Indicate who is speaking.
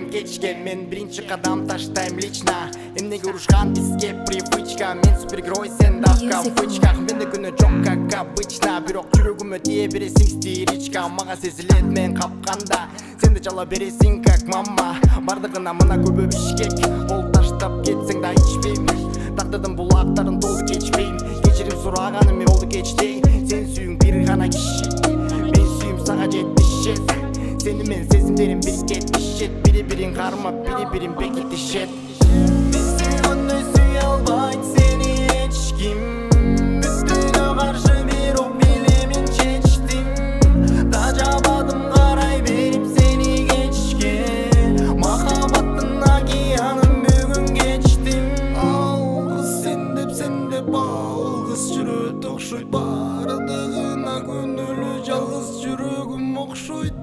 Speaker 1: келем кечке, мен биринчи кадам таштайм лично. Эмнеге урушкан бизге привычка, мен супергерой, сен давка в бычках. Менде күнөө жок как обычно, бирок жүрөгүмө тие бересиң стиричка. Мага сезилет мен капканда, сен да жала бересиң как мама. Бардыгына мына көбө бишкек, кол таштап кетсең да ичпейм. Тагдырдын булактарын толуп кечпейм, кечирим сураганым болду кечтей. Сен сүйүң бир гана киши, мен сүйүм сага жетишет. Сени мен сезимдерим бирге тишет, бири-бирин кармап, бири-бирин бекитишет. Мен сүйгөндөй сүйө албайт сени эч ким. Бүттүнө каршы бирок билемин чечтим. Тажабадым карай берип сени кечке, махаббаттын океанын бүгүн кечтим. Ал кыз сен деп ал кыз жүрөт окшойт, баардыгына көңүлү жалгыз жүрөгүм окшойт.